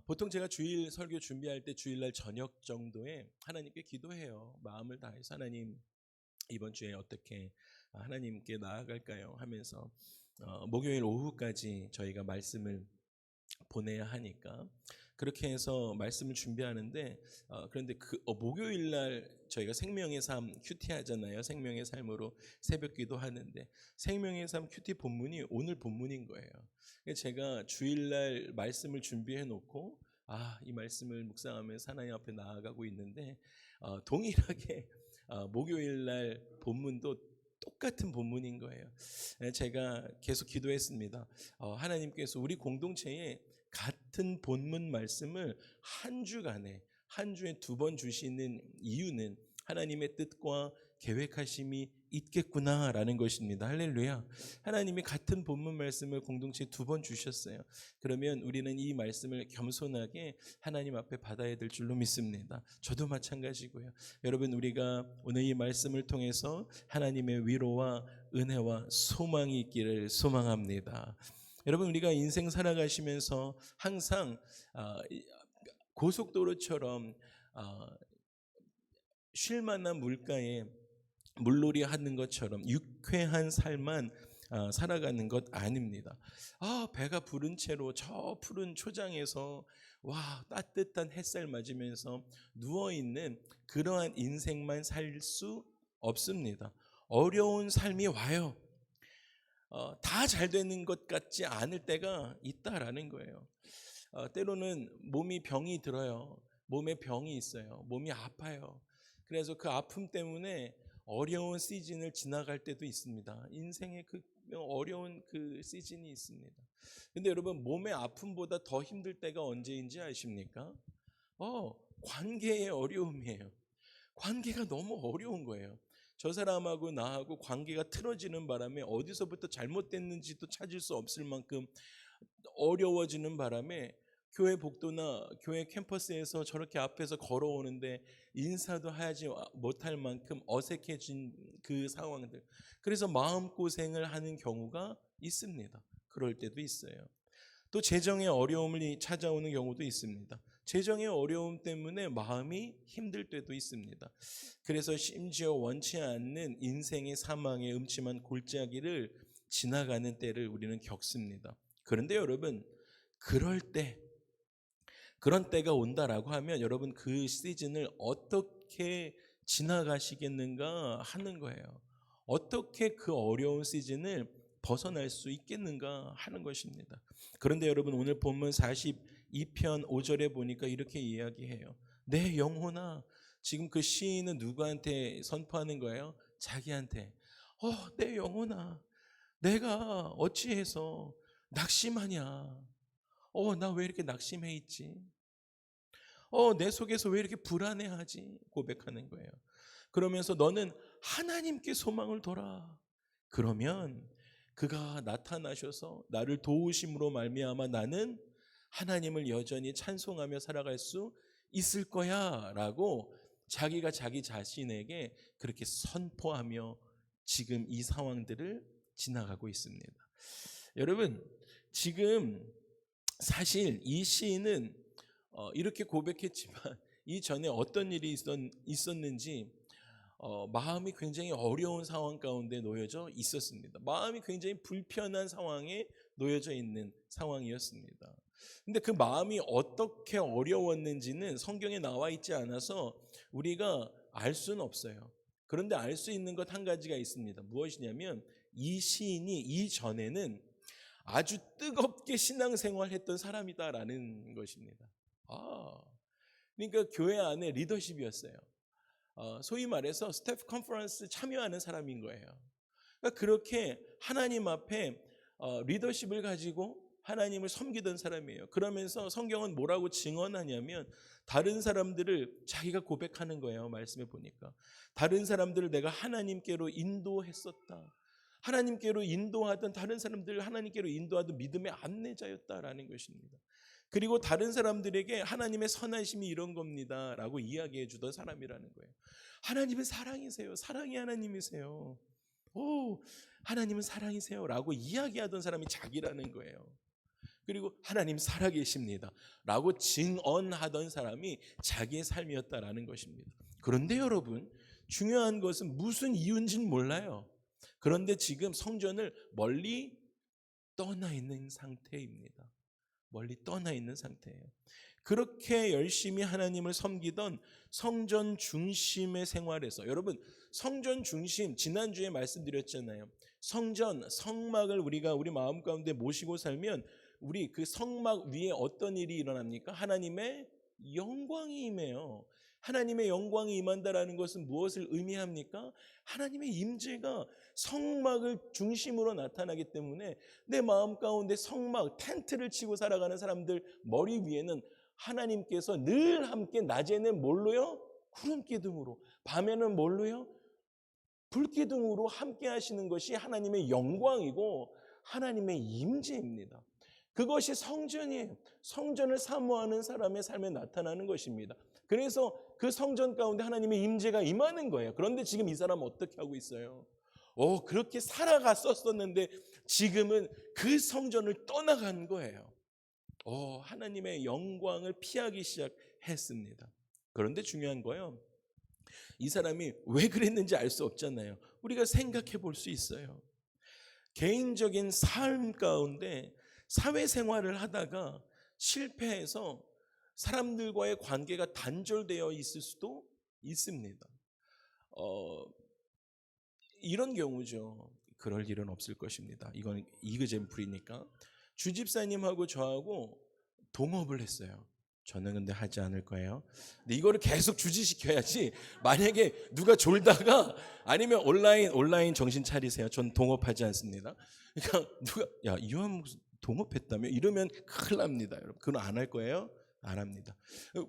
보통 제가 주일 설교 준비할 때 주일날 저녁 정도에 하나님께 기도해요. 마음을 다해서 하나님 이번 주에 어떻게 하나님께 나아갈까요? 하면서 목요일 오후까지 저희가 말씀을 보내야 하니까 그렇게 해서 말씀을 준비하는데 그런데 목요일 날 저희가 생명의 삶 큐티 하잖아요. 생명의 삶으로 새벽기도 하는데 생명의 삶 큐티 본문이 오늘 본문인 거예요. 제가 주일날 말씀을 준비해 놓고 이 말씀을 묵상하면서 하나님 앞에 나아가고 있는데 동일하게 목요일 날 본문도 똑같은 본문인 거예요. 제가 계속 기도했습니다. 하나님께서 우리 공동체에 같은 본문 말씀을 한 주간에 한 주에 2번 주시는 이유는 하나님의 뜻과 계획하심이 있겠구나라는 것입니다. 할렐루야. 하나님이 같은 본문 말씀을 공동체에 2번 주셨어요. 그러면 우리는 이 말씀을 겸손하게 하나님 앞에 받아야 될 줄로 믿습니다. 저도 마찬가지고요. 여러분, 우리가 오늘 이 말씀을 통해서 하나님의 위로와 은혜와 소망이 있기를 소망합니다. 여러분, 우리가 인생 살아가시면서 항상 고속도로처럼 쉴만한 물가에 물놀이 하는 것처럼 유쾌한 삶만 살아가는 것 아닙니다. 배가 부른 채로 저 푸른 초장에서 따뜻한 햇살 맞으면서 누워있는 그러한 인생만 살 수 없습니다. 어려운 삶이 와요. 다 잘 되는 것 같지 않을 때가 있다라는 거예요. 때로는 몸이 병이 들어요. 몸에 병이 있어요. 몸이 아파요. 그래서 그 아픔 때문에 어려운 시즌을 지나갈 때도 있습니다. 인생의 그 어려운 그 시즌이 있습니다. 근데 여러분, 몸의 아픔보다 더 힘들 때가 언제인지 아십니까? 관계의 어려움이에요. 관계가 너무 어려운 거예요. 저 사람하고 나하고 관계가 틀어지는 바람에 어디서부터 잘못됐는지도 찾을 수 없을 만큼 어려워지는 바람에 교회 복도나 교회 캠퍼스에서 저렇게 앞에서 걸어오는데 인사도 하지 못할 만큼 어색해진 그 상황들, 그래서 마음고생을 하는 경우가 있습니다. 그럴 때도 있어요. 또 재정의 어려움이 찾아오는 경우도 있습니다. 재정의 어려움 때문에 마음이 힘들 때도 있습니다. 그래서 심지어 원치 않는 인생의 사망의 음침한 골짜기를 지나가는 때를 우리는 겪습니다. 그런데 여러분, 그런 때가 온다라고 하면 여러분, 그 시즌을 어떻게 지나가시겠는가 하는 거예요. 어떻게 그 어려운 시즌을 벗어날 수 있겠는가 하는 것입니다. 그런데 여러분, 오늘 본문 42편 5절에 보니까 이렇게 이야기해요. 내 영혼아. 지금 그 시인은 누구한테 선포하는 거예요? 자기한테. 내 영혼아, 내가 어찌해서 낙심하냐? 나 왜 이렇게 낙심해 있지? 내 속에서 왜 이렇게 불안해하지? 고백하는 거예요. 그러면서 너는 하나님께 소망을 둬라. 그러면 그가 나타나셔서 나를 도우심으로 말미암아 나는 하나님을 여전히 찬송하며 살아갈 수 있을 거야 라고 자기가 자기 자신에게 그렇게 선포하며 지금 이 상황들을 지나가고 있습니다. 여러분, 지금 사실 이 시인은 이렇게 고백했지만 이전에 어떤 일이 있었는지 마음이 굉장히 어려운 상황 가운데 놓여져 있었습니다. 마음이 굉장히 불편한 상황에 놓여져 있는 상황이었습니다. 근데 그 마음이 어떻게 어려웠는지는 성경에 나와 있지 않아서 우리가 알 수는 없어요. 그런데 알 수 있는 것 한 가지가 있습니다. 무엇이냐면 이 시인이 이전에는 아주 뜨겁게 신앙생활했던 사람이다라는 것입니다. 그러니까 교회 안에 리더십이었어요. 소위 말해서 스태프 컨퍼런스 참여하는 사람인 거예요. 그러니까 그렇게 하나님 앞에 리더십을 가지고 하나님을 섬기던 사람이에요. 그러면서 성경은 뭐라고 증언하냐면 다른 사람들을 자기가 고백하는 거예요. 말씀에 보니까 다른 사람들을 내가 하나님께로 인도했었다. 하나님께로 인도하던 다른 사람들을 하나님께로 인도하던 믿음의 안내자였다라는 것입니다. 그리고 다른 사람들에게 하나님의 선하심이 이런 겁니다 라고 이야기해 주던 사람이라는 거예요. 하나님은 사랑이세요. 사랑이 하나님이세요. 하나님은 사랑이세요 라고 이야기하던 사람이 자기라는 거예요. 그리고 하나님 살아계십니다 라고 증언하던 사람이 자기의 삶이었다라는 것입니다. 그런데 여러분, 중요한 것은 무슨 이유인지는 몰라요. 그런데 지금 성전을 멀리 떠나 있는 상태입니다. 멀리 떠나 있는 상태예요. 그렇게 열심히 하나님을 섬기던 성전 중심의 생활에서, 여러분 성전 중심, 지난주에 말씀드렸잖아요. 성전, 성막을 우리가 우리 마음 가운데 모시고 살면 우리 그 성막 위에 어떤 일이 일어납니까? 하나님의 영광이 임해요. 하나님의 영광이 임한다라는 것은 무엇을 의미합니까? 하나님의 임재가 성막을 중심으로 나타나기 때문에 내 마음 가운데 성막, 텐트를 치고 살아가는 사람들 머리 위에는 하나님께서 늘 함께, 낮에는 뭘로요? 구름기둥으로, 밤에는 뭘로요? 불기둥으로 함께 하시는 것이 하나님의 영광이고 하나님의 임재입니다. 그것이 성전이에요. 성전을 사모하는 사람의 삶에 나타나는 것입니다. 그래서 그 성전 가운데 하나님의 임재가 임하는 거예요. 그런데 지금 이 사람은 어떻게 하고 있어요? 그렇게 살아갔었는데 지금은 그 성전을 떠나간 거예요. 하나님의 영광을 피하기 시작했습니다. 그런데 중요한 거예요. 이 사람이 왜 그랬는지 알 수 없잖아요. 우리가 생각해 볼 수 있어요. 개인적인 삶 가운데 사회생활을 하다가 실패해서 사람들과의 관계가 단절되어 있을 수도 있습니다. 이런 경우죠. 그럴 일은 없을 것입니다. 이건 이그잼플이니까. 주집사님하고 저하고 동업을 했어요. 저는 근데 하지 않을 거예요. 근데 이거를 계속 주지시켜야지. 만약에 누가 졸다가, 아니면 온라인 정신 차리세요. 전 동업하지 않습니다. 그러니까 누가 야 이완 무슨 동업했다며 이러면 큰일 납니다. 여러분, 그건 안 할 거예요? 안 합니다.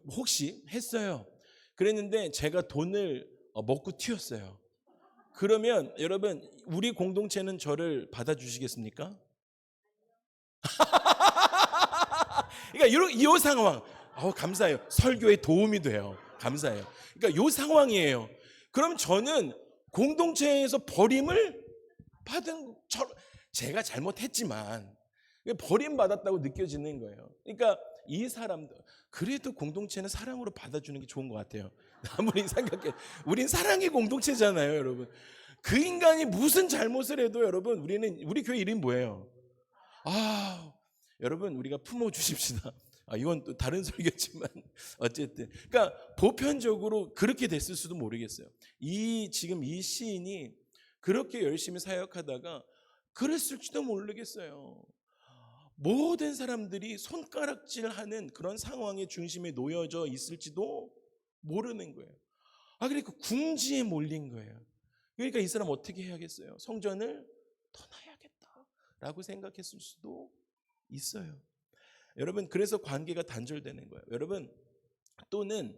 혹시 했어요. 그랬는데 제가 돈을 먹고 튀었어요. 그러면 여러분, 우리 공동체는 저를 받아주시겠습니까? 그러니까 이 상황, 감사해요. 설교에 도움이 돼요. 감사해요. 그러니까 이 상황이에요. 그럼 저는 공동체에서 버림을 받은, 제가 잘못했지만 버림받았다고 느껴지는 거예요. 그러니까 이 사람들, 그래도 공동체는 사랑으로 받아주는 게 좋은 것 같아요. 아무리 생각해, 우린 사랑의 공동체잖아요, 여러분. 그 인간이 무슨 잘못을 해도 여러분, 우리 교회 이름이 뭐예요? 여러분, 우리가 품어주십시다. 이건 또 다른 설교지만 어쨌든, 그러니까 보편적으로 그렇게 됐을 수도 모르겠어요. 지금 이 시인이 그렇게 열심히 사역하다가 그랬을지도 모르겠어요. 모든 사람들이 손가락질하는 그런 상황의 중심에 놓여져 있을지도 모르는 거예요. 그러니까 궁지에 몰린 거예요. 그러니까 이 사람 어떻게 해야겠어요? 성전을 떠나야겠다라고 생각했을 수도 있어요. 여러분, 그래서 관계가 단절되는 거예요. 여러분, 또는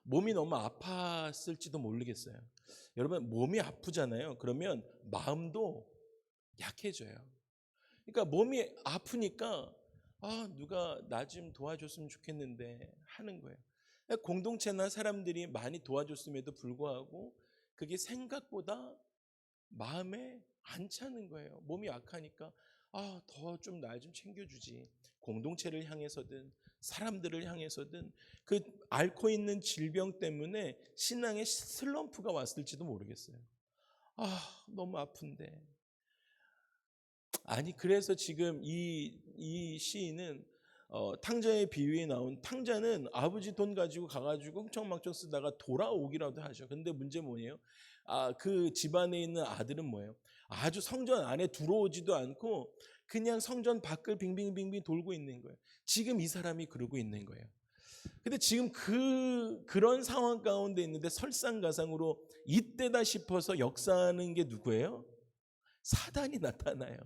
몸이 너무 아팠을지도 모르겠어요. 여러분, 몸이 아프잖아요. 그러면 마음도 약해져요. 그러니까 몸이 아프니까 누가 나 좀 도와줬으면 좋겠는데 하는 거예요. 공동체나 사람들이 많이 도와줬음에도 불구하고 그게 생각보다 마음에 안 차는 거예요. 몸이 약하니까 더 좀 날 좀 챙겨주지. 공동체를 향해서든 사람들을 향해서든 그 앓고 있는 질병 때문에 신앙의 슬럼프가 왔을지도 모르겠어요. 너무 아픈데. 그래서 지금 이 시인은 탕자의 비유에 나온, 탕자는 아버지 돈 가지고 가가지고 흥청망청 쓰다가 돌아오기라도 하죠. 근데 문제 뭐예요? 그 집안에 있는 아들은 뭐예요? 아주 성전 안에 들어오지도 않고 그냥 성전 밖을 빙빙빙빙 돌고 있는 거예요. 지금 이 사람이 그러고 있는 거예요. 근데 지금 그런 상황 가운데 있는데 설상가상으로 이때다 싶어서 역사하는 게 누구예요? 사단이 나타나요.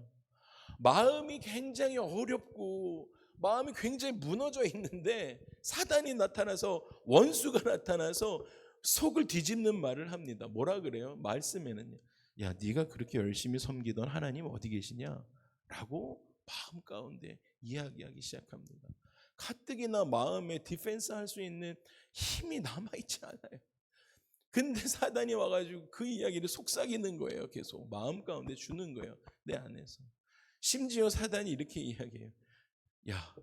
마음이 굉장히 어렵고 마음이 굉장히 무너져 있는데 사단이 나타나서, 원수가 나타나서 속을 뒤집는 말을 합니다. 뭐라 그래요? 말씀에는요, 야, 네가 그렇게 열심히 섬기던 하나님 어디 계시냐? 라고 마음 가운데 이야기하기 시작합니다. 가뜩이나 마음에 디펜스 할 수 있는 힘이 남아있지 않아요. 근데 사단이 와가지고 그 이야기를 속삭이는 거예요. 계속 마음 가운데 주는 거예요. 내 안에서. 심지어 사단이 이렇게 이야기해요. 야,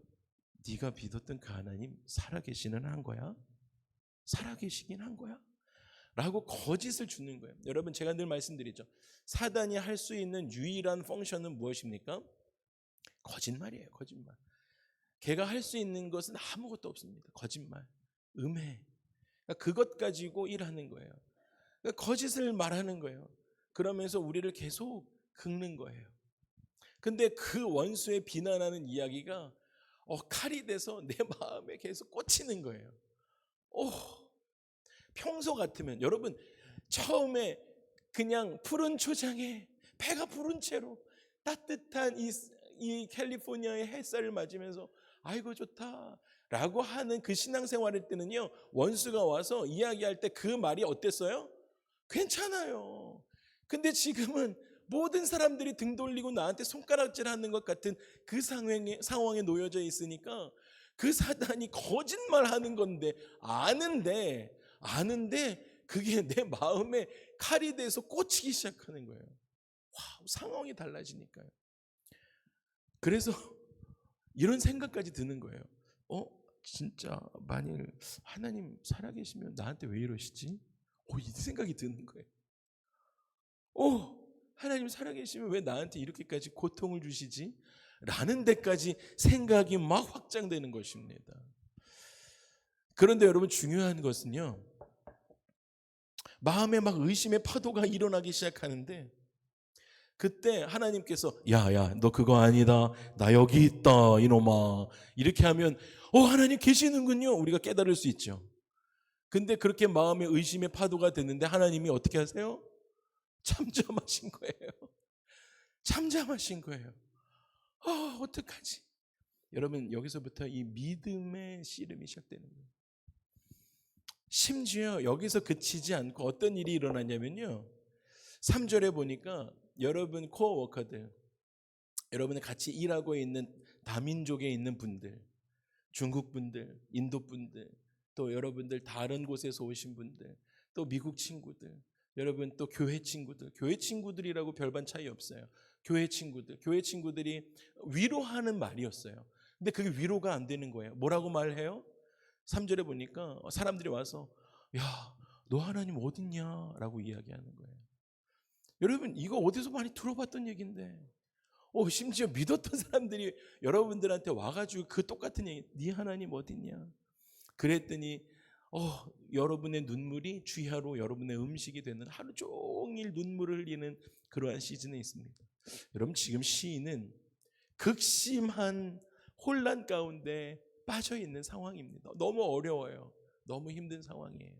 네가 믿었던 그 하나님 살아계시는 한 거야? 살아계시긴 한 거야? 라고 거짓을 주는 거예요. 여러분, 제가 늘 말씀드리죠. 사단이 할 수 있는 유일한 펑션은 무엇입니까? 거짓말이에요. 거짓말. 걔가 할 수 있는 것은 아무것도 없습니다. 거짓말, 음해. 그러니까 그것 가지고 일하는 거예요. 그러니까 거짓을 말하는 거예요. 그러면서 우리를 계속 긁는 거예요. 근데 그 원수의 비난하는 이야기가 칼이 돼서 내 마음에 계속 꽂히는 거예요. 평소 같으면 여러분, 처음에 그냥 푸른 초장에 배가 부른 채로 따뜻한 이 캘리포니아의 햇살을 맞으면서 아이고 좋다 라고 하는 그 신앙생활일 때는요, 원수가 와서 이야기할 때 그 말이 어땠어요? 괜찮아요. 근데 지금은 모든 사람들이 등 돌리고 나한테 손가락질 하는 것 같은 그 상황에 놓여져 있으니까 그 사단이 거짓말 하는 건데 아는데 그게 내 마음에 칼이 돼서 꽂히기 시작하는 거예요. 상황이 달라지니까요. 그래서 이런 생각까지 드는 거예요. 진짜 만일 하나님 살아계시면 나한테 왜 이러시지? 이 생각이 드는 거예요. 하나님 살아계시면 왜 나한테 이렇게까지 고통을 주시지? 라는 데까지 생각이 막 확장되는 것입니다. 그런데 여러분, 중요한 것은요, 마음에 막 의심의 파도가 일어나기 시작하는데 그때 하나님께서 야야 너 그거 아니다, 나 여기 있다 이놈아, 이렇게 하면 하나님 계시는군요, 우리가 깨달을 수 있죠. 근데 그렇게 마음에 의심의 파도가 됐는데 하나님이 어떻게 하세요? 잠잠하신 거예요. 잠잠하신 거예요. 어떡하지? 여러분, 여기서부터 이 믿음의 씨름이 시작되는 거예요. 심지어 여기서 그치지 않고 어떤 일이 일어나냐면요, 3절에 보니까 여러분 코어 워커들, 여러분이 같이 일하고 있는 다민족에 있는 분들, 중국 분들, 인도 분들, 또 여러분들 다른 곳에서 오신 분들, 또 미국 친구들, 여러분 또 교회 친구들이라고 별반 차이 없어요. 교회 친구들이 위로하는 말이었어요. 근데 그게 위로가 안 되는 거예요. 뭐라고 말해요? 3절에 보니까 사람들이 와서 야, 너 하나님 어딨냐? 라고 이야기하는 거예요. 여러분, 이거 어디서 많이 들어봤던 얘기인데 심지어 믿었던 사람들이 여러분들한테 와가지고 그 똑같은 얘기, 네 하나님 어딨냐? 그랬더니 여러분의 눈물이 주야로 여러분의 음식이 되는, 하루 종일 눈물을 흘리는 그러한 시즌에 있습니다. 여러분, 지금 시인은 극심한 혼란 가운데 빠져 있는 상황입니다. 너무 어려워요. 너무 힘든 상황이에요.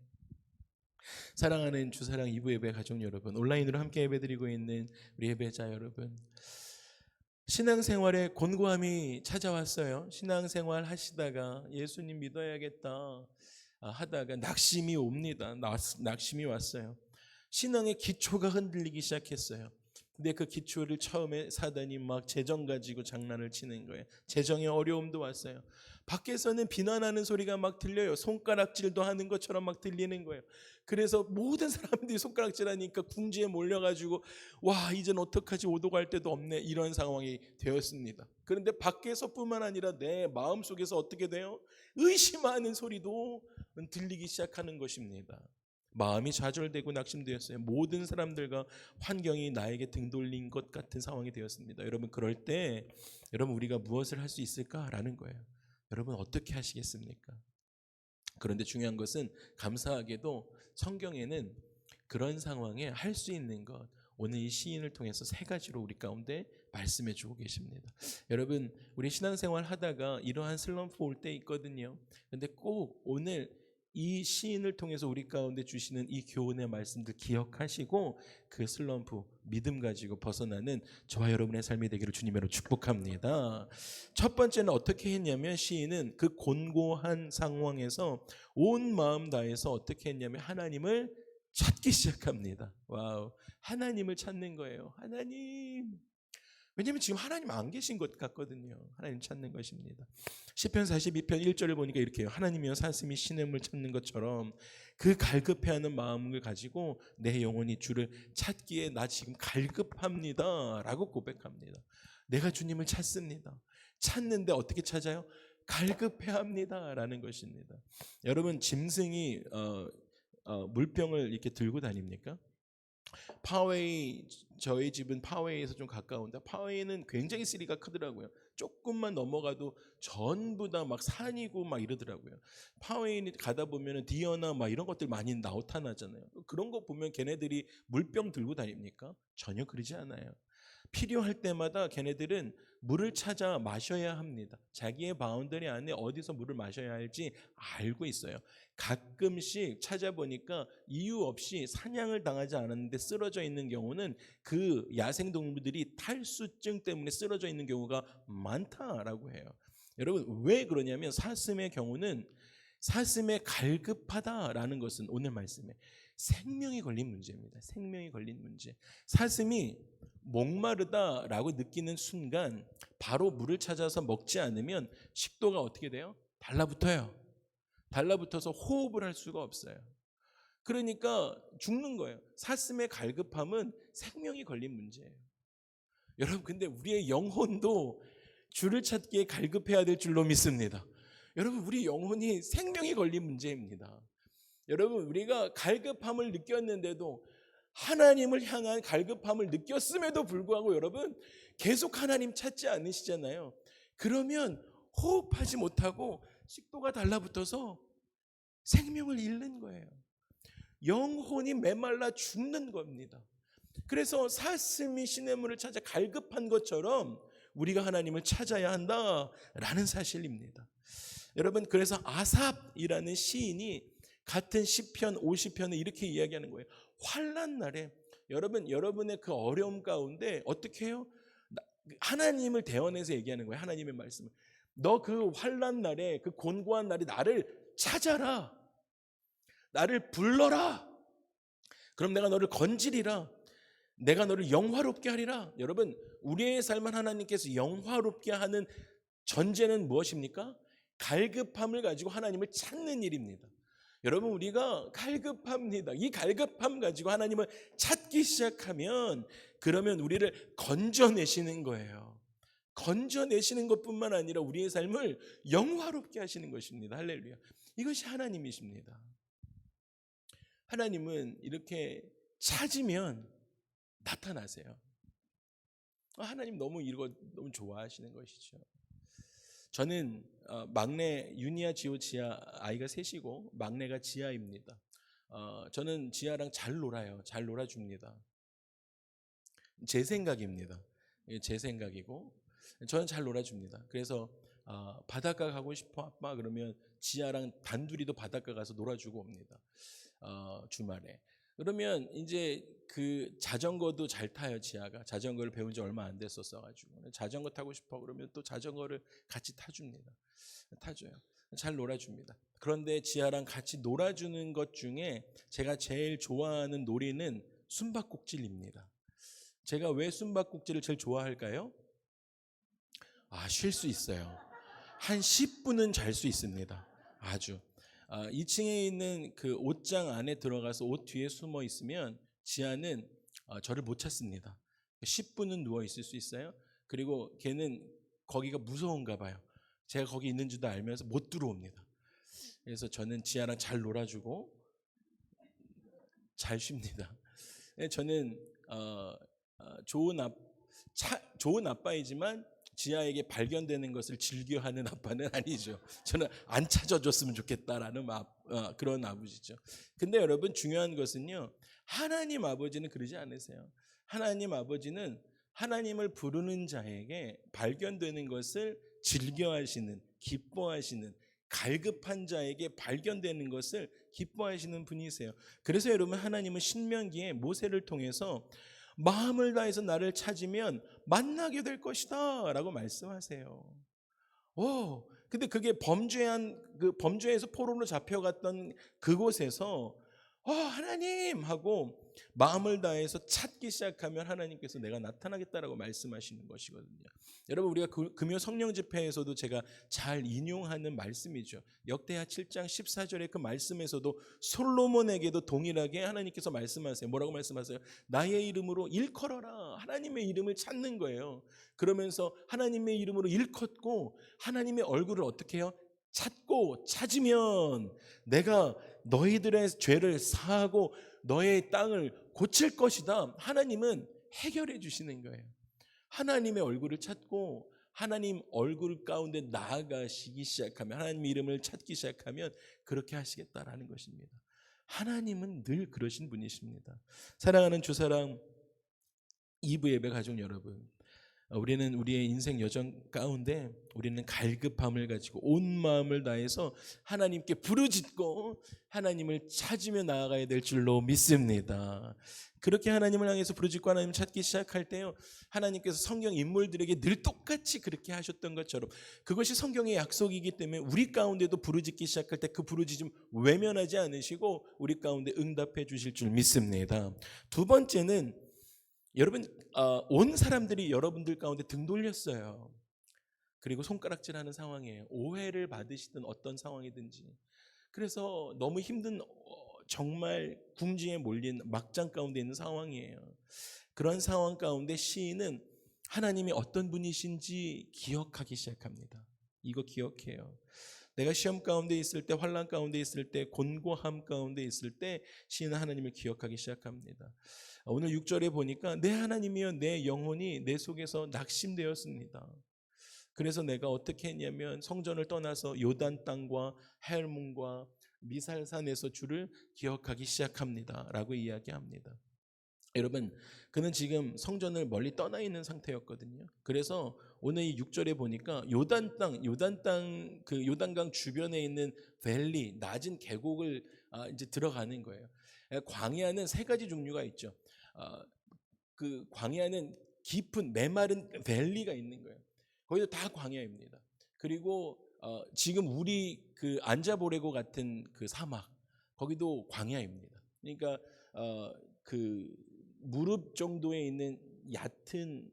사랑하는 주사랑 2부 예배 가족 여러분, 온라인으로 함께 예배드리고 있는 우리 예배자 여러분, 신앙생활에 곤고함이 찾아왔어요. 신앙생활 하시다가 예수님 믿어야겠다 하다가 낙심이 옵니다. 낙심이 왔어요. 신앙의 기초가 흔들리기 시작했어요. 근데 그 기초를 처음에 사단이 막 재정 가지고 장난을 치는 거예요. 재정의 어려움도 왔어요. 밖에서는 비난하는 소리가 막 들려요. 손가락질도 하는 것처럼 막 들리는 거예요. 그래서 모든 사람들이 손가락질하니까 궁지에 몰려가지고 와, 이젠 어떡하지, 오도 갈 데도 없네, 이런 상황이 되었습니다. 그런데 밖에서뿐만 아니라 내 마음속에서 어떻게 돼요? 의심하는 소리도 들리기 시작하는 것입니다. 마음이 좌절되고 낙심되었어요. 모든 사람들과 환경이 나에게 등 돌린 것 같은 상황이 되었습니다. 여러분, 그럴 때 여러분, 우리가 무엇을 할 수 있을까라는 거예요. 여러분, 어떻게 하시겠습니까? 그런데 중요한 것은 감사하게도 성경에는 그런 상황에 할 수 있는 것, 오늘 이 시인을 통해서 3가지로 우리 가운데 말씀해 주고 계십니다. 여러분, 우리 신앙생활 하다가 이러한 슬럼프 올 때 있거든요. 근데 꼭 오늘 이 시인을 통해서 우리 가운데 주시는 이 교훈의 말씀들 기억하시고 그 슬럼프 믿음 가지고 벗어나는 저와 여러분의 삶이 되기를 주님으로 축복합니다. 첫 번째는 어떻게 했냐면, 시인은 그 곤고한 상황에서 온 마음 다해서 어떻게 했냐면 하나님을 찾기 시작합니다. 와우, 하나님을 찾는 거예요. 하나님. 왜냐하면 지금 하나님 안 계신 것 같거든요. 하나님 찾는 것입니다. 시편 42편 1절을 보니까 이렇게 해요. 하나님이여 사슴이 시냇물 찾는 것처럼 그 갈급해하는 마음을 가지고 내 영혼이 주를 찾기에 나 지금 갈급합니다 라고 고백합니다. 내가 주님을 찾습니다. 찾는데 어떻게 찾아요? 갈급해야 합니다라는 것입니다. 여러분 짐승이 물병을 이렇게 들고 다닙니까? 파웨이, 저희 집은 파웨이에서 좀 가까운데 파웨이는 굉장히 쓰리가 크더라고요. 조금만 넘어가도 전부 다 막 산이고 막 이러더라고요. 파웨이 가다 보면은 디어나 막 이런 것들 많이 나타나잖아요. 그런 거 보면 걔네들이 물병 들고 다닙니까? 전혀 그러지 않아요. 필요할 때마다 걔네들은 물을 찾아 마셔야 합니다. 자기의 바운더리 안에 어디서 물을 마셔야 할지 알고 있어요. 가끔씩 찾아보니까 이유 없이 사냥을 당하지 않았는데 쓰러져 있는 경우는 그 야생동물들이 탈수증 때문에 쓰러져 있는 경우가 많다라고 해요. 여러분 왜 그러냐면 사슴의 경우는 사슴에 갈급하다라는 것은 오늘 말씀에 생명이 걸린 문제입니다. 생명이 걸린 문제. 사슴이 목마르다라고 느끼는 순간 바로 물을 찾아서 먹지 않으면 식도가 어떻게 돼요? 달라붙어요. 달라붙어서 호흡을 할 수가 없어요. 그러니까 죽는 거예요. 사슴의 갈급함은 생명이 걸린 문제예요. 여러분 근데 우리의 영혼도 주를 찾기에 갈급해야 될 줄로 믿습니다. 여러분 우리 영혼이 생명이 걸린 문제입니다. 여러분 우리가 갈급함을 느꼈는데도 하나님을 향한 갈급함을 느꼈음에도 불구하고 여러분 계속 하나님 찾지 않으시잖아요. 그러면 호흡하지 못하고 식도가 달라붙어서 생명을 잃는 거예요. 영혼이 메말라 죽는 겁니다. 그래서 사슴이 시냇물을 찾아 갈급한 것처럼 우리가 하나님을 찾아야 한다라는 사실입니다. 여러분 그래서 아삽이라는 시인이 같은 시편 50편에 이렇게 이야기하는 거예요. 환난 날에 여러분의 그 어려움 가운데 어떻게 해요? 하나님을 대언해서 얘기하는 거예요. 하나님의 말씀을. 너 그 환난 날에 그 곤고한 날에 나를 찾아라. 나를 불러라. 그럼 내가 너를 건지리라. 내가 너를 영화롭게 하리라. 여러분 우리의 삶을 하나님께서 영화롭게 하는 전제는 무엇입니까? 갈급함을 가지고 하나님을 찾는 일입니다. 여러분 우리가 갈급합니다. 이 갈급함 가지고 하나님을 찾기 시작하면 그러면 우리를 건져내시는 거예요. 건져내시는 것뿐만 아니라 우리의 삶을 영화롭게 하시는 것입니다. 할렐루야. 이것이 하나님이십니다. 하나님은 이렇게 찾으면 나타나세요. 하나님 너무 이거 너무 좋아하시는 것이죠. 저는 막내 윤희야, 지호, 지아 아이가 셋이고 막내가 지아입니다. 저는 지아랑 잘 놀아요. 잘 놀아줍니다. 제 생각입니다. 제 생각이고 저는 잘 놀아줍니다. 그래서 바닷가 가고 싶어 아빠 그러면 지아랑 단둘이도 바닷가 가서 놀아주고 옵니다. 주말에. 그러면 이제 그 자전거도 잘 타요. 지아가 자전거를 배운 지 얼마 안 됐었어가지고 자전거 타고 싶어 그러면 또 자전거를 같이 타줍니다. 타줘요. 잘 놀아줍니다. 그런데 지아랑 같이 놀아주는 것 중에 제가 제일 좋아하는 놀이는 숨바꼭질입니다. 제가 왜 숨바꼭질을 제일 좋아할까요? 쉴 수 있어요. 한 10분은 잘 수 있습니다. 아주. 2층에 있는 그 옷장 안에 들어가서 옷 뒤에 숨어 있으면 지아는 저를 못 찾습니다. 10분은 누워 있을 수 있어요. 그리고 걔는 거기가 무서운가 봐요. 제가 거기 있는 줄도 알면서 못 들어옵니다. 그래서 저는 지아랑 잘 놀아주고 잘 쉽니다. 저는 좋은 아빠이지만 지아에게 발견되는 것을 즐겨하는 아빠는 아니죠. 저는 안 찾아줬으면 좋겠다라는 그런 아버지죠. 근데 여러분 중요한 것은요. 하나님 아버지는 그러지 않으세요. 하나님 아버지는 하나님을 부르는 자에게 발견되는 것을 즐겨하시는, 기뻐하시는, 갈급한 자에게 발견되는 것을 기뻐하시는 분이세요. 그래서 여러분 하나님은 신명기에 모세를 통해서 마음을 다해서 나를 찾으면 만나게 될 것이다 라고 말씀하세요. 근데 그게 범죄에서 포로로 잡혀갔던 그곳에서 하나님 하고 마음을 다해서 찾기 시작하면 하나님께서 내가 나타나겠다라고 말씀하시는 것이거든요. 여러분, 우리가 금요 성령 집회에서도 제가 잘 인용하는 말씀이죠. 역대하 7장 14절의 그 말씀에서도 솔로몬에게도 동일하게 하나님께서 말씀하세요. 뭐라고 말씀하세요? 나의 이름으로 일컬어라. 하나님의 이름을 찾는 거예요. 그러면서 하나님의 이름으로 일컫고 하나님의 얼굴을 어떻게 해요? 찾고 찾으면 내가 너희들의 죄를 사하고 너의 땅을 고칠 것이다. 하나님은 해결해 주시는 거예요. 하나님의 얼굴을 찾고 하나님 얼굴 가운데 나아가시기 시작하면, 하나님 이름을 찾기 시작하면 그렇게 하시겠다라는 것입니다. 하나님은 늘 그러신 분이십니다. 사랑하는 주사랑 2부 예배 가족 여러분, 우리는 우리의 인생 여정 가운데 우리는 갈급함을 가지고 온 마음을 다해서 하나님께 부르짖고 하나님을 찾으며 나아가야 될 줄로 믿습니다. 그렇게 하나님을 향해서 부르짖고 하나님을 찾기 시작할 때요, 하나님께서 성경 인물들에게 늘 똑같이 그렇게 하셨던 것처럼 그것이 성경의 약속이기 때문에 우리 가운데도 부르짖기 시작할 때 그 부르짖음 외면하지 않으시고 우리 가운데 응답해 주실 줄 믿습니다. 두 번째는, 여러분, 온 사람들이 여러분들 가운데 등 돌렸어요. 그리고 손가락질하는 상황이에요. 오해를 받으시든 어떤 상황이든지. 그래서 너무 힘든, 정말 궁지에 몰린 막장 가운데 있는 상황이에요. 그런 상황 가운데 시인은 하나님이 어떤 분이신지 기억하기 시작합니다. 이거 기억해요. 내가 시험 가운데 있을 때, 환난 가운데 있을 때, 곤고함 가운데 있을 때 시인은 하나님을 기억하기 시작합니다. 오늘 6절에 보니까 내 하나님이여 내 영혼이 내 속에서 낙심되었습니다. 그래서 내가 어떻게 했냐면 성전을 떠나서 요단 땅과 헬몬과 미살산에서 주를 기억하기 시작합니다 라고 이야기합니다. 여러분, 그는 지금 성전을 멀리 떠나 있는 상태였거든요. 그래서 오늘 이 6절에 보니까 요단 땅, 그 요단강 주변에 있는 밸리, 낮은 계곡을 이제 들어가는 거예요. 광야는 세 가지 종류가 있죠. 그 광야는 깊은 메마른 밸리가 있는 거예요. 거기도 다 광야입니다. 그리고 지금 우리 그 안자보레고 같은 그 사막, 거기도 광야입니다. 그러니까 그 무릎 정도에 있는 얕은,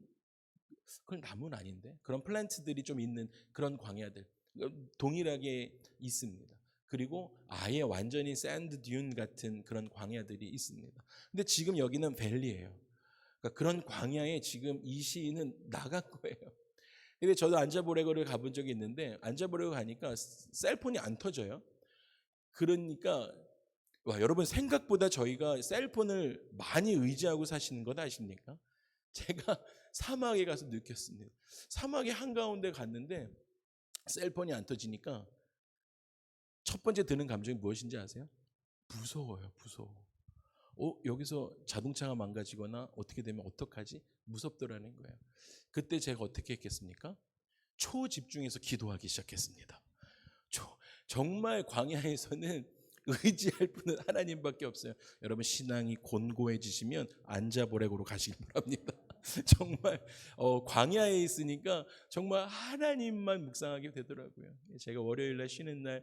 그건 나무는 아닌데 그런 플란트들이 좀 있는 그런 광야들 동일하게 있습니다. 그리고 아예 완전히 샌드 듄 같은 그런 광야들이 있습니다. 근데 지금 여기는 밸리예요. 그러니까 그런 광야에 지금 이 시인은 나간 거예요. 근데 저도 안자보레고를 가본 적이 있는데 안자보레고 가니까 셀폰이 안 터져요. 그러니까 와, 여러분, 생각보다 저희가 셀폰을 많이 의지하고 사시는 것 아십니까? 제가 사막에 가서 느꼈습니다. 사막의 한가운데 갔는데 셀폰이 안 터지니까 첫 번째 드는 감정이 무엇인지 아세요? 무서워요, 무서워. 여기서 자동차가 망가지거나 어떻게 되면 어떡하지? 무섭더라는 거예요. 그때 제가 어떻게 했겠습니까? 초집중해서 기도하기 시작했습니다. 정말 광야에서는 의지할 분은 하나님밖에 없어요. 여러분, 신앙이 곤고해지시면 안자보레고로 가시기 바랍니다. 정말 광야에 있으니까 정말 하나님만 묵상하게 되더라고요. 제가 월요일날 쉬는 날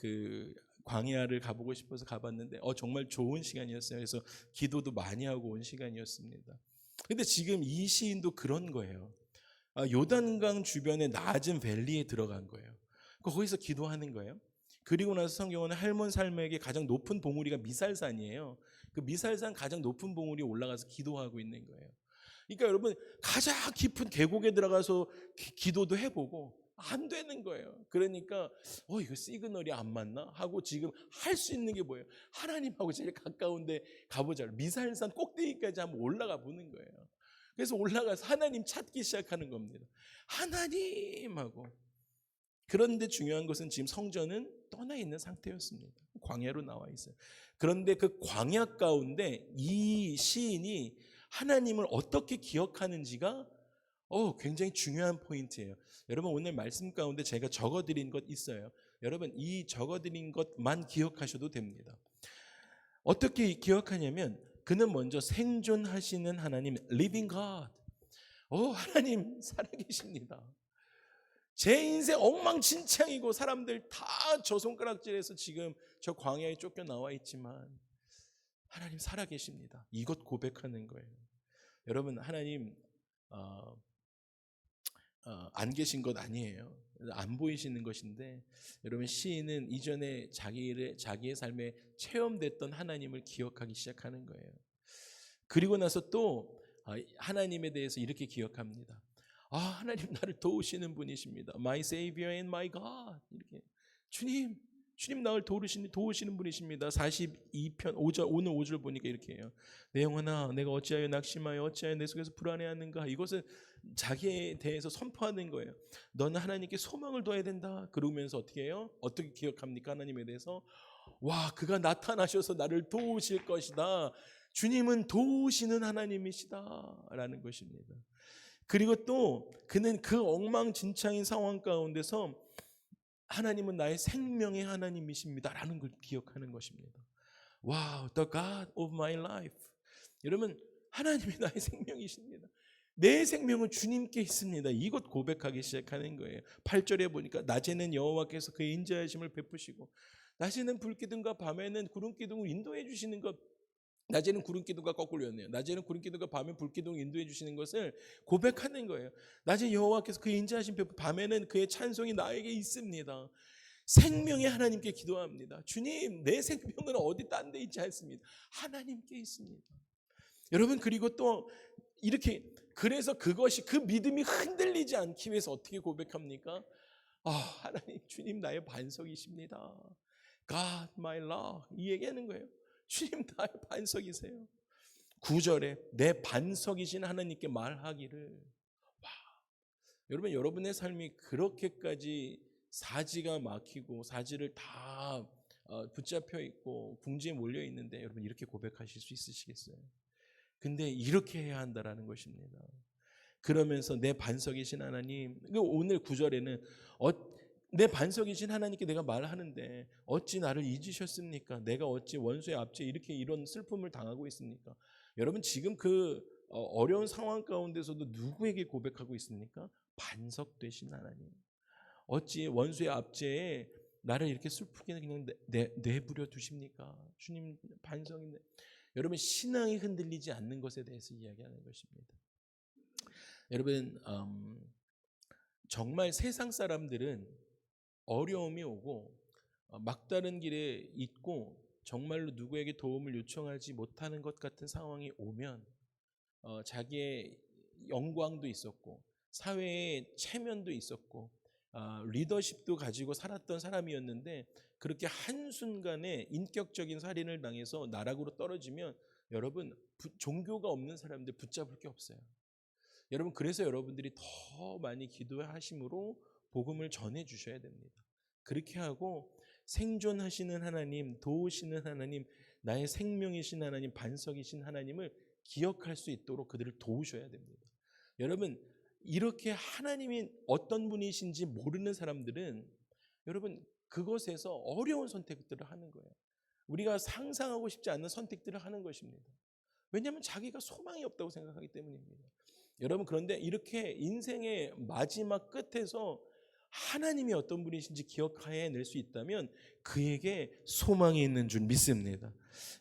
그 광야를 가보고 싶어서 가봤는데 정말 좋은 시간이었어요. 그래서 기도도 많이 하고 온 시간이었습니다. 근데 지금 이 시인도 그런 거예요. 요단강 주변의 낮은 밸리에 들어간 거예요. 거기서 기도하는 거예요. 그리고 나서 성경은 할몬 살맥의 가장 높은 봉우리가 미살산이에요. 그 미살산 가장 높은 봉우리에 올라가서 기도하고 있는 거예요. 그러니까 여러분, 가장 깊은 계곡에 들어가서 기도도 해보고 안 되는 거예요. 그러니까 이거 시그널이 안 맞나 하고 지금 할 수 있는 게 뭐예요? 하나님하고 제일 가까운데 가보자. 미살산 꼭대기까지 한번 올라가 보는 거예요. 그래서 올라가서 하나님 찾기 시작하는 겁니다. 하나님하고. 그런데 중요한 것은 지금 성전은 떠나 있는 상태였습니다. 광야로 나와 있어요. 그런데 그 광야 가운데 이 시인이 하나님을 어떻게 기억하는지가 굉장히 중요한 포인트예요. 여러분, 오늘 말씀 가운데 제가 적어드린 것 있어요. 여러분, 이 적어드린 것만 기억하셔도 됩니다. 어떻게 기억하냐면 그는 먼저 생존하시는 하나님, living God. 하나님 살아계십니다. 제 인생 엉망진창이고 사람들 다 저 손가락질해서 지금 저 광야에 쫓겨 나와 있지만 하나님 살아계십니다. 이것 고백하는 거예요. 여러분, 하나님 안 계신 것 아니에요. 안 보이시는 것인데, 여러분, 시인은 이전에 자기의 삶에 체험됐던 하나님을 기억하기 시작하는 거예요. 그리고 나서 또 하나님에 대해서 이렇게 기억합니다. 하나님 나를 도우시는 분이십니다. My Savior and my God. 이렇게 주님 나를 도우시는 분이십니다. 42편 5절, 오늘 5절 보니까 이렇게 해요. 내 영혼아, 내가 어찌하여 낙심하여 어찌하여 내 속에서 불안해하는가. 이것은 자기에 대해서 선포하는 거예요. 너는 하나님께 소망을 둬야 된다. 그러면서 어떻게 해요? 어떻게 기억합니까? 하나님에 대해서 그가 나타나셔서 나를 도우실 것이다. 주님은 도우시는 하나님이시다 라는 것입니다. 그리고 또 그는 그 엉망진창인 상황 가운데서 하나님은 나의 생명의 하나님이십니다 라는 걸 기억하는 것입니다. Wow, the God of my life. 여러분, 하나님이 나의 생명이십니다. 내 생명은 주님께 있습니다. 이것 고백하기 시작하는 거예요. 8절에 보니까 낮에는 여호와께서 그의 인자하심을 베푸시고 낮에는 불기둥과 밤에는 구름기둥을 인도해 주시는 것. 낮에는 구름기둥과 거꾸로였네요. 낮에는 구름기둥과 밤에 불기둥을 인도해 주시는 것을 고백하는 거예요. 낮에 여호와께서 그의 인자하심 베푸, 밤에는 그의 찬송이 나에게 있습니다. 생명의 하나님께 기도합니다. 주님, 내 생명은 어디 딴 데 있지 않습니다. 하나님께 있습니다. 여러분, 그리고 또 이렇게, 그래서 그것이, 그 믿음이 흔들리지 않기 위해서 어떻게 고백합니까? 하나님, 주님 나의 반석이십니다. God my love. 이 얘기하는 거예요. 주님 나의 반석이세요. 9절에 내 반석이신 하나님께 말하기를. 여러분, 여러분의 삶이 그렇게까지 사지가 막히고 사지를 다 붙잡혀 있고 궁지에 몰려 있는데 여러분 이렇게 고백하실 수 있으시겠어요? 근데 이렇게 해야 한다라는 것입니다. 그러면서 내 반석이신 하나님, 오늘 9절에는 내 반석이신 하나님께 내가 말하는데 어찌 나를 잊으셨습니까? 내가 어찌 원수의 앞에 이런 슬픔을 당하고 있습니까? 여러분, 지금 그 어려운 상황 가운데서도 누구에게 고백하고 있습니까? 반석 되신 하나님. 어찌 원수의 압제에 나를 이렇게 슬프게 그냥 내버려 두십니까? 주님 반석인데. 여러분, 신앙이 흔들리지 않는 것에 대해서 이야기하는 것입니다. 여러분, 정말 세상 사람들은 어려움이 오고 막다른 길에 있고 정말로 누구에게 도움을 요청하지 못하는 것 같은 상황이 오면 자기의 영광도 있었고 사회의 체면도 있었고 리더십도 가지고 살았던 사람이었는데 그렇게 한순간에 인격적인 살인을 당해서 나락으로 떨어지면 여러분, 종교가 없는 사람들 붙잡을 게 없어요. 여러분, 그래서 여러분들이 더 많이 기도하심으로 복음을 전해 주셔야 됩니다. 그렇게 하고 생존하시는 하나님, 도우시는 하나님, 나의 생명이신 하나님, 반석이신 하나님을 기억할 수 있도록 그들을 도우셔야 됩니다. 여러분, 이렇게 하나님이 어떤 분이신지 모르는 사람들은 여러분 그것에서 어려운 선택들을 하는 거예요. 우리가 상상하고 싶지 않는 선택들을 하는 것입니다. 왜냐하면 자기가 소망이 없다고 생각하기 때문입니다. 여러분, 그런데 이렇게 인생의 마지막 끝에서 하나님이 어떤 분이신지 기억해낼 수 있다면 그에게 소망이 있는 줄 믿습니다.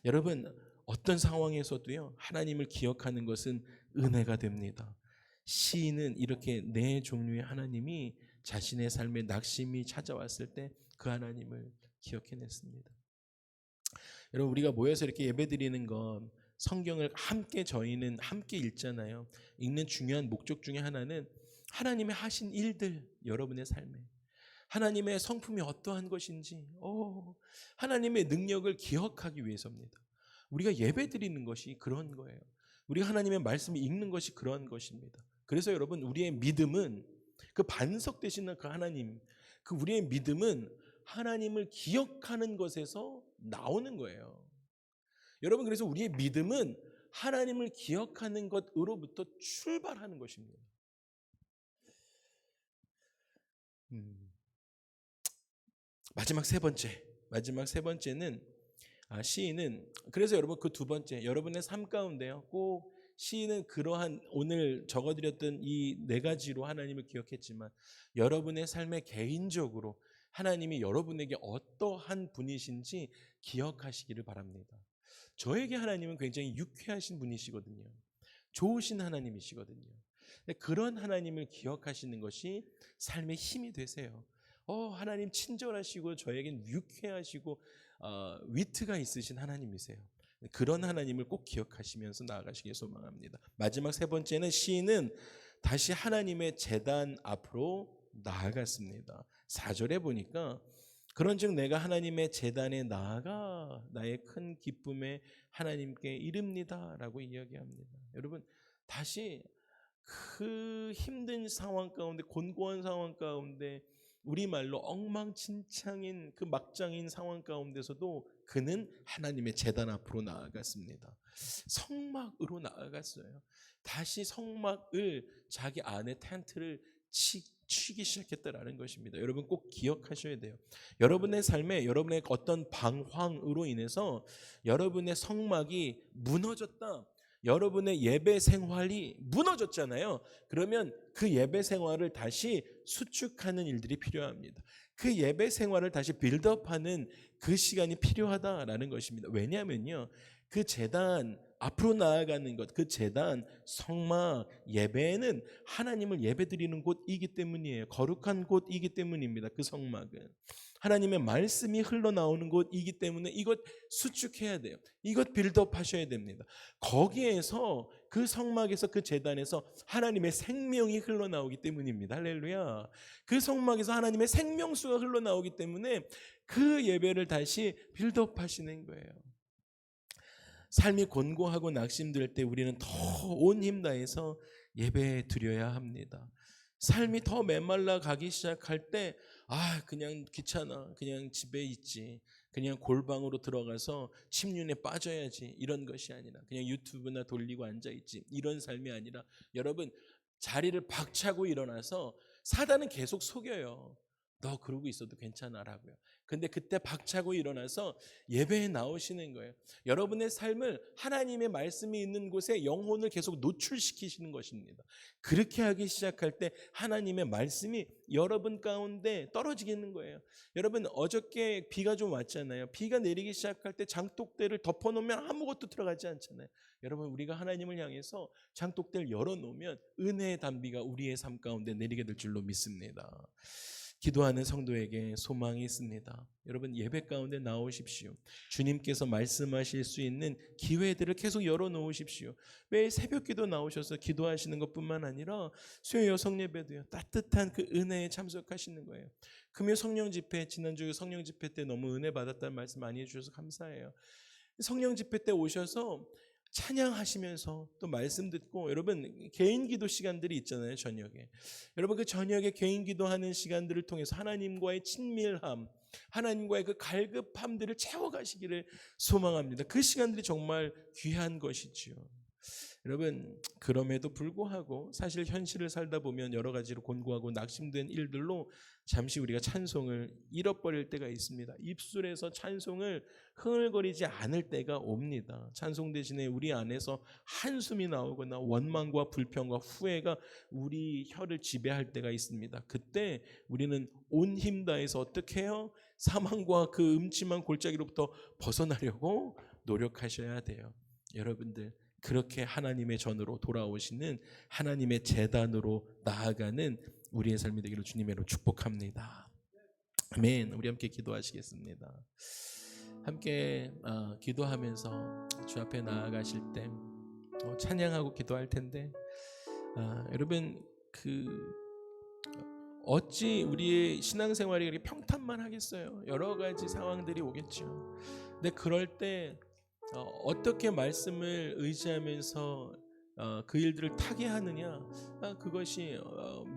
여러분, 어떤 상황에서도요 하나님을 기억하는 것은 은혜가 됩니다. 시인은 이렇게 네 종류의 하나님이 자신의 삶에 낙심이 찾아왔을 때 그 하나님을 기억해냈습니다. 여러분, 우리가 모여서 이렇게 예배드리는 건 성경을 저희는 함께 읽잖아요. 읽는 중요한 목적 중에 하나는 하나님의 하신 일들, 여러분의 삶에 하나님의 성품이 어떠한 것인지 하나님의 능력을 기억하기 위해서입니다. 우리가 예배드리는 것이 그런 거예요. 우리가 하나님의 말씀을 읽는 것이 그런 것입니다. 그래서 여러분, 우리의 믿음은 그 반석 되시는 그 하나님, 그 우리의 믿음은 하나님을 기억하는 것에서 나오는 거예요. 여러분, 그래서 우리의 믿음은 하나님을 기억하는 것으로부터 출발하는 것입니다. 마지막 세 번째는 시인은, 그래서 여러분 그 두 번째, 여러분의 삶 가운데요 꼭 시인은 그러한 오늘 적어드렸던 이 네 가지로 하나님을 기억했지만 여러분의 삶에 개인적으로 하나님이 여러분에게 어떠한 분이신지 기억하시기를 바랍니다. 저에게 하나님은 굉장히 유쾌하신 분이시거든요. 좋으신 하나님이시거든요. 그런 하나님을 기억하시는 것이 삶의 힘이 되세요. 하나님 친절하시고 저에겐 유쾌하시고 위트가 있으신 하나님이세요. 그런 하나님을 꼭 기억하시면서 나아가시길 소망합니다. 마지막 세 번째는 시인은 다시 하나님의 제단 앞으로 나아갔습니다. 4절에 보니까 그런즉 내가 하나님의 제단에 나아가 나의 큰 기쁨에 하나님께 이릅니다 라고 이야기합니다. 여러분, 다시 그 힘든 상황 가운데, 곤고한 상황 가운데, 우리말로 엉망진창인 그 막장인 상황 가운데서도 그는 하나님의 제단 앞으로 나아갔습니다. 성막으로 나아갔어요. 다시 성막을, 자기 안에 텐트를 치기 시작했다라는 것입니다. 여러분 꼭 기억하셔야 돼요. 여러분의 삶에 여러분의 어떤 방황으로 인해서 여러분의 성막이 무너졌다, 여러분의 예배 생활이 무너졌잖아요. 그러면 그 예배 생활을 다시 수축하는 일들이 필요합니다. 그 예배 생활을 다시 빌드업하는 그 시간이 필요하다라는 것입니다. 왜냐하면요, 그 제단 앞으로 나아가는 것, 그 제단, 성막, 예배는 하나님을 예배드리는 곳이기 때문이에요. 거룩한 곳이기 때문입니다. 그 성막은 하나님의 말씀이 흘러나오는 곳이기 때문에 이것 수축해야 돼요. 이것 빌드업 하셔야 됩니다. 거기에서, 그 성막에서, 그 제단에서 하나님의 생명이 흘러나오기 때문입니다. 할렐루야. 그 성막에서 하나님의 생명수가 흘러나오기 때문에 그 예배를 다시 빌드업 하시는 거예요. 삶이 곤고하고 낙심될 때 우리는 더 온 힘 다해서 예배 드려야 합니다. 삶이 더 메말라 가기 시작할 때 그냥 귀찮아, 그냥 집에 있지, 그냥 골방으로 들어가서 침륜에 빠져야지, 이런 것이 아니라 그냥 유튜브나 돌리고 앉아있지, 이런 삶이 아니라 여러분, 자리를 박차고 일어나서, 사단은 계속 속여요. 너 그러고 있어도 괜찮아 라고요. 근데 그때 박차고 일어나서 예배에 나오시는 거예요. 여러분의 삶을 하나님의 말씀이 있는 곳에 영혼을 계속 노출시키시는 것입니다. 그렇게 하기 시작할 때 하나님의 말씀이 여러분 가운데 떨어지겠는 거예요. 여러분, 어저께 비가 좀 왔잖아요. 비가 내리기 시작할 때 장독대를 덮어놓으면 아무것도 들어가지 않잖아요. 여러분, 우리가 하나님을 향해서 장독대를 열어놓으면 은혜의 단비가 우리의 삶 가운데 내리게 될 줄로 믿습니다. 기도하는 성도에게 소망이 있습니다. 여러분, 예배 가운데 나오십시오. 주님께서 말씀하실 수 있는 기회들을 계속 열어놓으십시오. 매일 새벽기도 나오셔서 기도하시는 것뿐만 아니라 수요 여성 예배도요, 따뜻한 그 은혜에 참석하시는 거예요. 금요 성령 집회, 지난주 성령 집회 때 너무 은혜 받았다는 말씀 많이 해주셔서 감사해요. 성령 집회 때 오셔서 찬양하시면서 또 말씀 듣고, 여러분 개인 기도 시간들이 있잖아요. 저녁에 여러분, 그 저녁에 개인 기도하는 시간들을 통해서 하나님과의 친밀함, 하나님과의 그 갈급함들을 채워가시기를 소망합니다. 그 시간들이 정말 귀한 것이지요. 여러분, 그럼에도 불구하고 사실 현실을 살다 보면 여러 가지로 곤고하고 낙심된 일들로 잠시 우리가 찬송을 잃어버릴 때가 있습니다. 입술에서 찬송을 흥얼거리지 않을 때가 옵니다. 찬송 대신에 우리 안에서 한숨이 나오거나 원망과 불평과 후회가 우리 혀를 지배할 때가 있습니다. 그때 우리는 온 힘 다해서 어떻게 해요? 사망과 그 음침한 골짜기로부터 벗어나려고 노력하셔야 돼요. 여러분들, 그렇게 하나님의 전으로 돌아오시는, 하나님의 제단으로 나아가는 우리의 삶이 되기를 주님의 이름으로 축복합니다. 아멘. 우리 함께 기도하시겠습니다. 함께 기도하면서 주 앞에 나아가실 때 찬양하고 기도할 텐데, 여러분, 어찌 우리의 신앙생활이 그렇게 평탄만 하겠어요? 여러 가지 상황들이 오겠죠. 근데 그럴 때 어떻게 말씀을 의지하면서 그 일들을 타게 하느냐, 그것이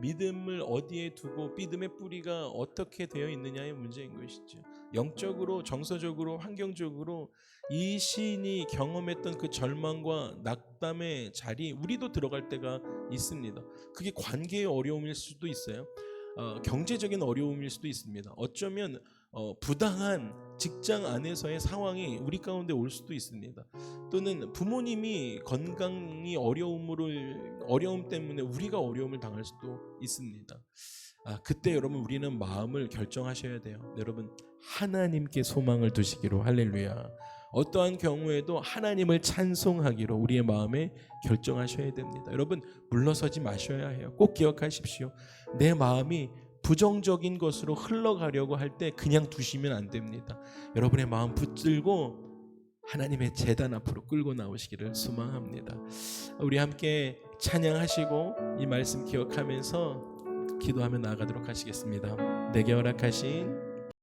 믿음을 어디에 두고 믿음의 뿌리가 어떻게 되어 있느냐의 문제인 것이죠. 영적으로, 정서적으로, 환경적으로 이 시인이 경험했던 그 절망과 낙담의 자리, 우리도 들어갈 때가 있습니다. 그게 관계의 어려움일 수도 있어요. 경제적인 어려움일 수도 있습니다. 어쩌면 부당한 직장 안에서의 상황이 우리 가운데 올 수도 있습니다. 또는 부모님이 건강이 어려움 때문에 우리가 어려움을 당할 수도 있습니다. 그때 여러분, 우리는 마음을 결정하셔야 돼요. 여러분, 하나님께 소망을 두시기로. 할렐루야. 어떠한 경우에도 하나님을 찬송하기로 우리의 마음에 결정하셔야 됩니다. 여러분, 물러서지 마셔야 해요. 꼭 기억하십시오. 내 마음이 부정적인 것으로 흘러가려고 할 때 그냥 두시면 안 됩니다. 여러분의 마음 붙들고 하나님의 제단 앞으로 끌고 나오시기를 소망합니다. 우리 함께 찬양하시고 이 말씀 기억하면서 기도하며 나아가도록 하시겠습니다. 내게 허락하신